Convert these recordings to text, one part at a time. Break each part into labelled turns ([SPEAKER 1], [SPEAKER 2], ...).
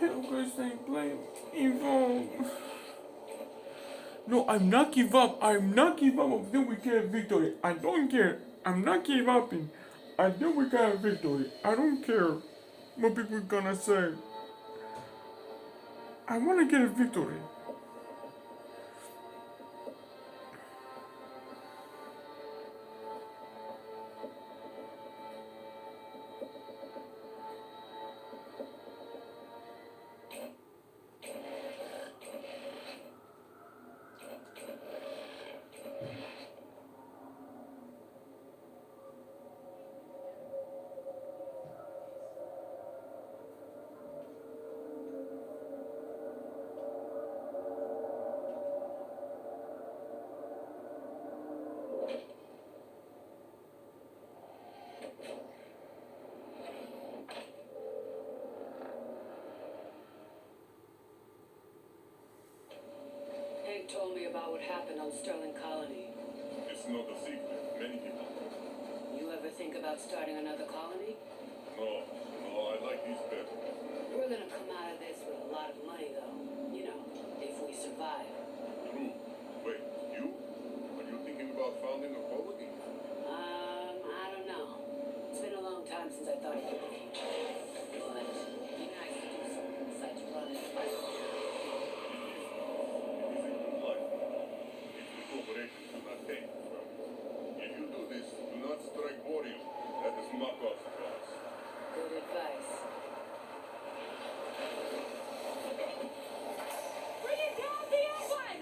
[SPEAKER 1] Because they blame evil. No, I'm not give up. I'm not give up until we get victory. I don't care. I'm not give upping until we get victory. I don't care what people gonna say. I wanna get a victory.
[SPEAKER 2] Hank told me about what happened on Sterling Colony.
[SPEAKER 3] It's not a secret. Many people know.
[SPEAKER 2] You ever think about starting another colony?
[SPEAKER 3] No, I like these better.
[SPEAKER 2] We're gonna come out of this with a lot of money, though. You know, if we survive.
[SPEAKER 3] True. Wait, you? Are you thinking about founding a colony?
[SPEAKER 2] I don't know. It's been a long time since I thought of it. But it'd be nice to do something besides running.
[SPEAKER 3] It is a good life. Its corporations do not take it from you. If you do this, do not strike Orion. That is Makar's class.
[SPEAKER 2] Good advice.
[SPEAKER 4] Bring it down the airway!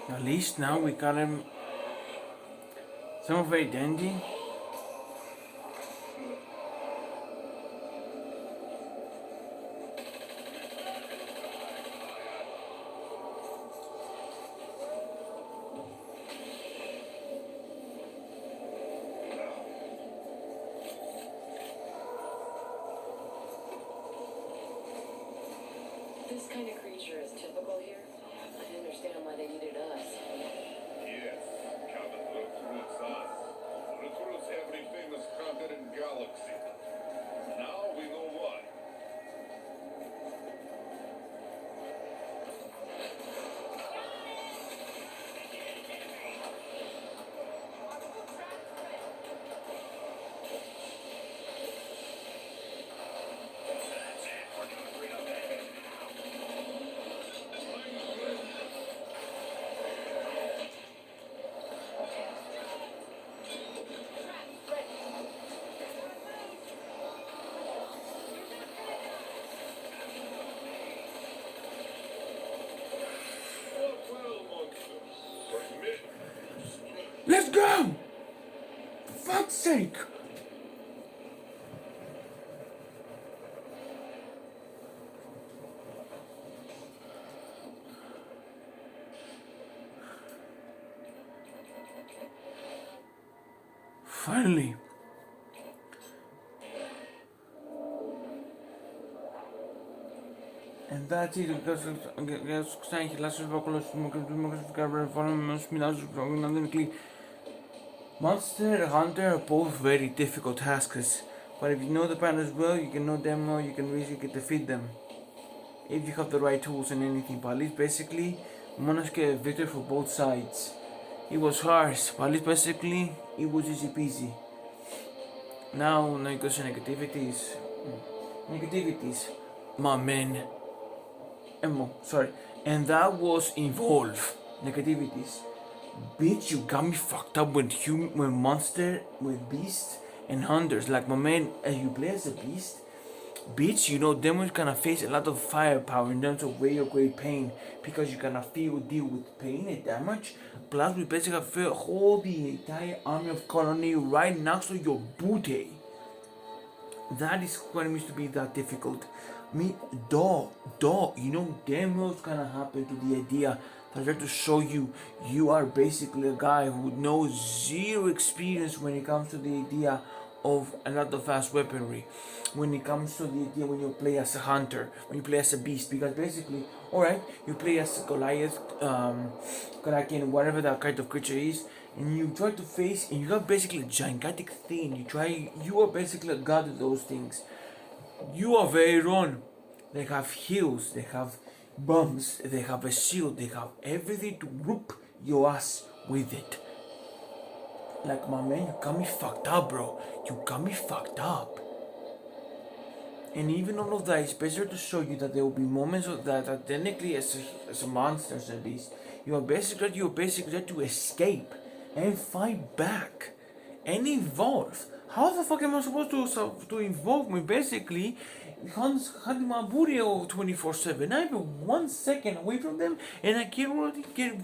[SPEAKER 1] At least now we got him some of identity.
[SPEAKER 2] This kind of creature is typical here. I understand why they needed us.
[SPEAKER 3] Yes, Cabot recruits us. Recruits every famous hunter in galaxy. Now we know why. Well, monster. Permit.
[SPEAKER 1] Let's go! For fuck's sake! Finally. And that's it, because thank you, last Monster and Hunter are both very difficult tasks, but if you know the patterns well, you can know them well, you can basically defeat them. If you have the right tools and anything, but at least basically, we managed to get a victory for both sides. It was harsh, but at least basically, it was easy peasy. Now it goes to negativities. Negativities. My man. Sorry. And that was Evolve. Negativities. Bitch, you got me fucked up with monster, with beasts and hunters. Like my man, as you play as a beast, bitch, you know demons gonna face a lot of firepower in terms of way of great pain because you're gonna deal with pain and damage. Plus, we basically hold the entire army of colony right next to your booty. That is what it means to be that difficult. Me, you know damn well what's gonna happen to the idea that I try to show you. You are basically a guy who knows zero experience when it comes to the idea of a lot of fast weaponry. When it comes to the idea when you play as a hunter, when you play as a beast, because basically, alright, you play as Goliath, Kraken, whatever that kind of creature is, and you try to face, and you got basically a gigantic thing. You are basically a god of those things. You are very wrong. They have heals, they have bombs, they have a shield, they have everything to whoop your ass with it. Like, my man, you got me fucked up, bro. You got me fucked up. And even all of that, it's better to show you that there will be moments of that technically as a monster, as a beast, you're basically there to escape and fight back and evolve. How the fuck am I supposed to evolve me? Basically, hunting my booty 24/7. Not even 1 second away from them, and I can already get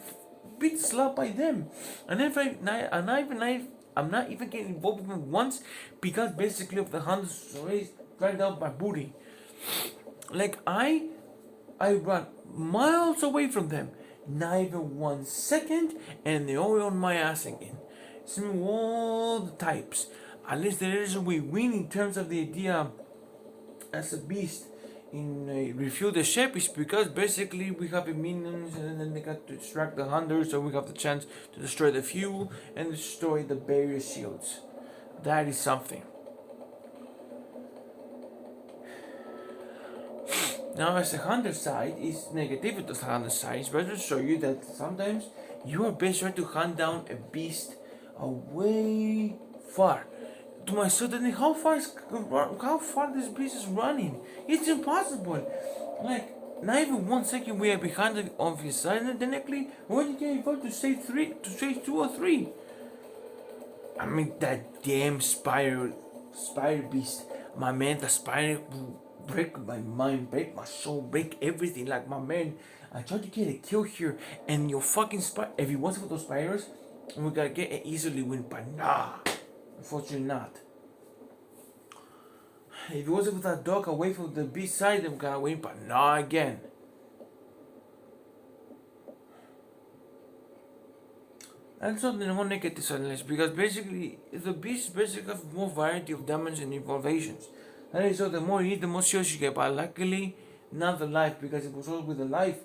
[SPEAKER 1] beat slapped by them. And I'm not even getting involved with them once because basically of the hunters already dragged out my booty. Like I run miles away from them, not even 1 second, and they're all on my ass again. See all the types. At least there is a we win in terms of the idea as a beast in Refuel the Ship is because basically we have the minions and then they got to distract the hunters, so we have the chance to destroy the fuel and destroy the barrier shields. That is something. Now as the hunter side is negative to the hunter side, it's better to show you that sometimes you are best trying to hunt down a beast away far. To my certainty, how far this beast is running? It's impossible. Like not even 1 second we are behind on his side, and technically when you can evolve to say 2 or 3. I mean that damn spider beast. My man, the spider break my mind, break my soul, break everything. Like, my man, I tried to get a kill here, and your fucking if it wasn't for those spiders, we gotta get an easily win, but nah, unfortunately not. If it wasn't for that dog away from the B side, then we gotta win, but nah again. That's not the more negative unless because basically the beasts basically have more variety of damage and evolutions. That is so the more you eat, the more shows you get. But luckily, not the life because it was all with the life.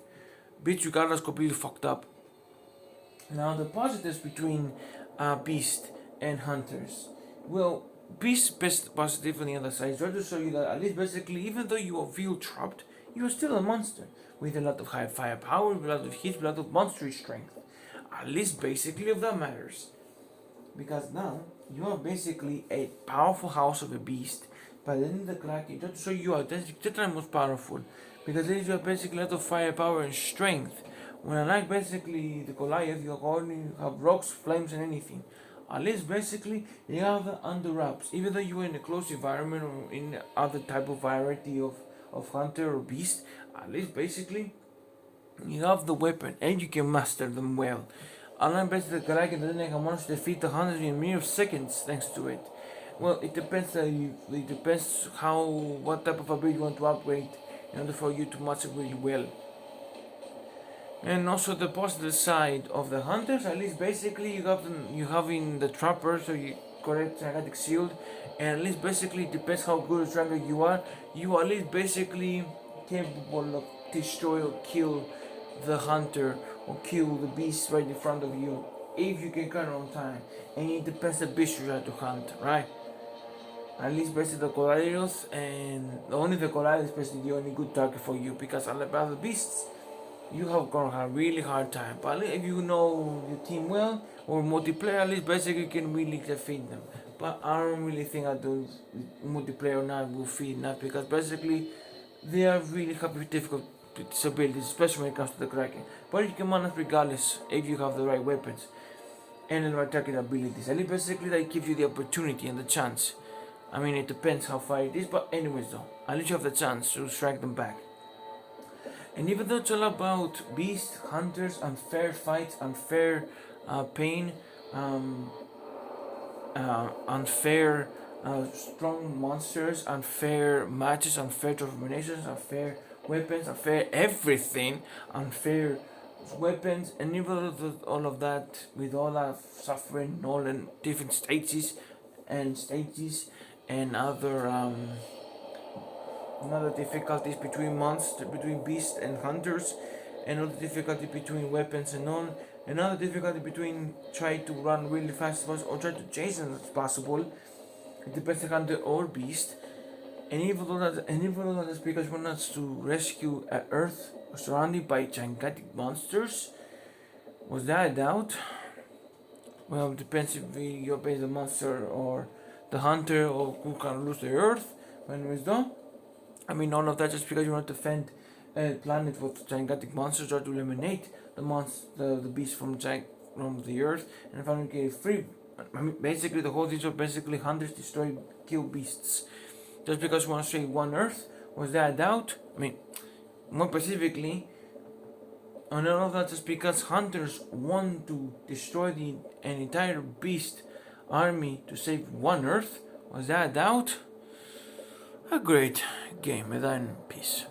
[SPEAKER 1] Beast regardless completely fucked up. Now the positives between beast and hunters. Well, beast best positive on the other side. Try to show you that at least basically, even though you feel trapped, you are still a monster with a lot of high firepower, with a lot of hits, with a lot of monstrous strength. At least basically if that matters. Because now you are basically a powerful house of a beast. But then the Kraken just to show you are 10 times more powerful. Because then you have basically a lot of firepower and strength. When unlike basically the Goliath, you only have rocks, flames and anything. At least basically you have the under wraps. Even though you are in a close environment or in other type of variety of hunter or beast, at least basically you have the weapon and you can master them well. Unlike basically the Kraken doesn't have managed to defeat the hunters in mere seconds thanks to it. Well, it depends. It depends what type of ability you want to upgrade in order for you to master really well. And also the positive side of the hunters, at least basically you have in the trapper, so you correct gigantic shield, and at least basically it depends how good a tracker you are. You are at least basically capable of destroy or kill the hunter or kill the beast right in front of you if you can cut it on time. And it depends the beast you try to hunt, right? At least basically the Colarios and only the Colarios is basically the only good target for you because unlike other beasts, you have gonna have a really hard time. But if you know your team well or multiplayer, at least basically you can really defeat them. But I don't really think I do multiplayer or not will feed enough because basically they are really difficult disabilities, especially when it comes to the Kraken. But you can manage regardless if you have the right weapons and the right target abilities. At least basically they give you the opportunity and the chance. I mean it depends how far it is, but anyways though, at least you have the chance to strike them back. And even though it's all about beasts, hunters, unfair fights, unfair pain, unfair strong monsters, unfair matches, unfair transformations, unfair weapons, unfair everything, unfair weapons, and even all of that with all that suffering, all the different stages and other difficulties between between beasts and hunters, and other difficulty between weapons and all, another difficulty between try to run really fast or try to chase them as possible. It depends on hunter or beast. And even though that's because one has to rescue a Earth surrounded by gigantic monsters. Was that a doubt? Well, it depends if you're based the monster or the hunter or who can lose the Earth. Anyways though, I mean all of that just because you want to defend a planet with gigantic monsters or to eliminate the beast from the Earth and finally get free. I mean basically the whole thing of basically hunters destroy kill beasts. Just because you want to save one Earth, was that a doubt? I mean, more specifically, and all of that just because hunters want to destroy an entire beast army to save one Earth, was that a doubt? A great game, and then peace.